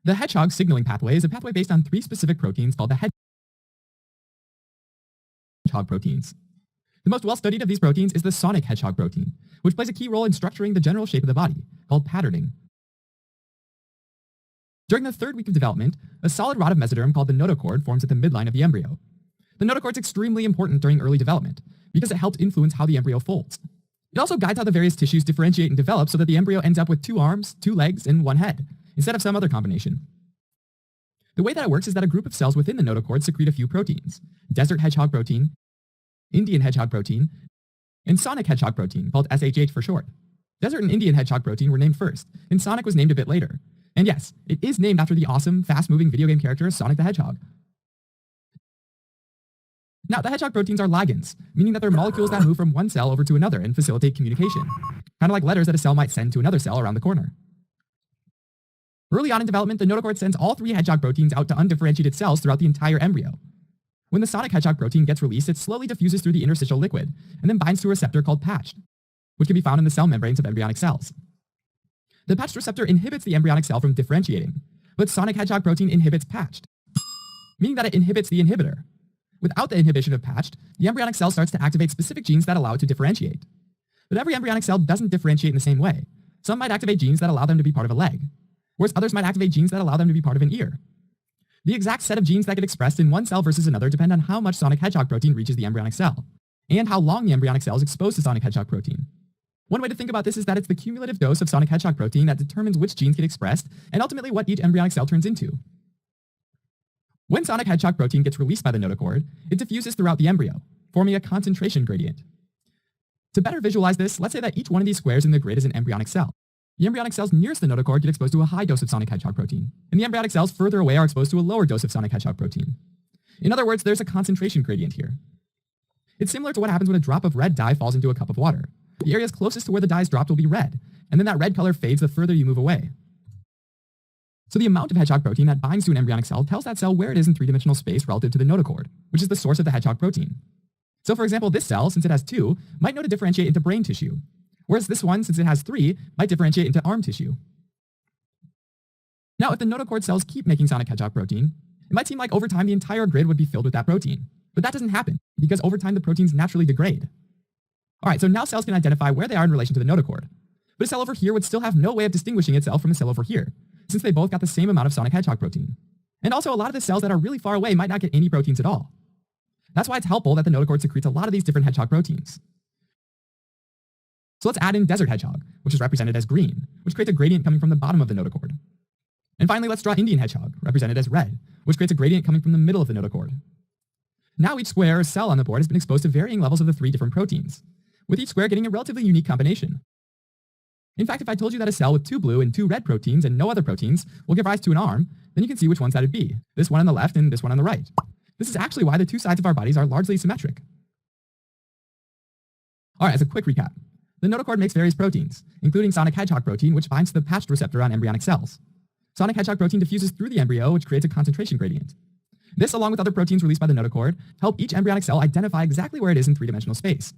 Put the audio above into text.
The hedgehog signaling pathway is a pathway based on three specific proteins called the hedgehog proteins. The most well-studied of these proteins is the sonic hedgehog protein, which plays a key role in structuring the general shape of the body, called patterning. During the third week of development, a solid rod of mesoderm called the notochord forms at the midline of the embryo. The notochord is extremely important during early development because it helps influence how the embryo folds. It also guides how the various tissues differentiate and develop so that the embryo ends up with 2 arms, 2 legs, and 1 head, instead of some other combination. The way that it works is that a group of cells within the notochord secrete a few proteins: desert hedgehog protein, Indian hedgehog protein, and sonic hedgehog protein, called SHH for short. Desert and Indian hedgehog protein were named first, and sonic was named a bit later. And yes, it is named after the awesome, fast-moving video game character Sonic the Hedgehog. Now, the hedgehog proteins are ligands, meaning that they're molecules that move from one cell over to another and facilitate communication, kind of like letters that a cell might send to another cell around the corner. Early on in development, the notochord sends all 3 hedgehog proteins out to undifferentiated cells throughout the entire embryo. When the sonic hedgehog protein gets released, it slowly diffuses through the interstitial liquid and then binds to a receptor called patched, which can be found in the cell membranes of embryonic cells. The patched receptor inhibits the embryonic cell from differentiating, but sonic hedgehog protein inhibits patched, meaning that it inhibits the inhibitor. Without the inhibition of patched, the embryonic cell starts to activate specific genes that allow it to differentiate. But every embryonic cell doesn't differentiate in the same way. Some might activate genes that allow them to be part of a leg, whereas others might activate genes that allow them to be part of an ear. The exact set of genes that get expressed in one cell versus another depend on how much sonic hedgehog protein reaches the embryonic cell, and how long the embryonic cell is exposed to sonic hedgehog protein. One way to think about this is that it's the cumulative dose of sonic hedgehog protein that determines which genes get expressed and ultimately what each embryonic cell turns into. When sonic hedgehog protein gets released by the notochord, it diffuses throughout the embryo, forming a concentration gradient. To better visualize this, let's say that each one of these squares in the grid is an embryonic cell. The embryonic cells nearest the notochord get exposed to a high dose of sonic hedgehog protein, and the embryonic cells further away are exposed to a lower dose of sonic hedgehog protein. In other words, there's a concentration gradient here. It's similar to what happens when a drop of red dye falls into a cup of water. The areas closest to where the dye is dropped will be red, and then that red color fades the further you move away. So the amount of hedgehog protein that binds to an embryonic cell tells that cell where it is in 3-dimensional space relative to the notochord, which is the source of the hedgehog protein. So for example, this cell, since it has 2, might know to differentiate into brain tissue, whereas this one, since it has 3, might differentiate into arm tissue. Now, if the notochord cells keep making sonic hedgehog protein, it might seem like over time the entire grid would be filled with that protein. But that doesn't happen, because over time the proteins naturally degrade. Alright, so now cells can identify where they are in relation to the notochord. But a cell over here would still have no way of distinguishing itself from a cell over here, since they both got the same amount of sonic hedgehog protein. And also, a lot of the cells that are really far away might not get any proteins at all. That's why it's helpful that the notochord secretes a lot of these different hedgehog proteins. So let's add in desert hedgehog, which is represented as green, which creates a gradient coming from the bottom of the notochord. And finally, let's draw Indian hedgehog, represented as red, which creates a gradient coming from the middle of the notochord. Now each square or cell on the board has been exposed to varying levels of the 3 different proteins, with each square getting a relatively unique combination. In fact, if I told you that a cell with 2 blue and 2 red proteins and no other proteins will give rise to an arm, then you can see which ones that'd be, this one on the left and this one on the right. This is actually why the 2 sides of our bodies are largely symmetric. Alright, as a quick recap. The notochord makes various proteins, including sonic hedgehog protein, which binds to the patched receptor on embryonic cells. Sonic hedgehog protein diffuses through the embryo, which creates a concentration gradient. This, along with other proteins released by the notochord, help each embryonic cell identify exactly where it is in 3-dimensional space.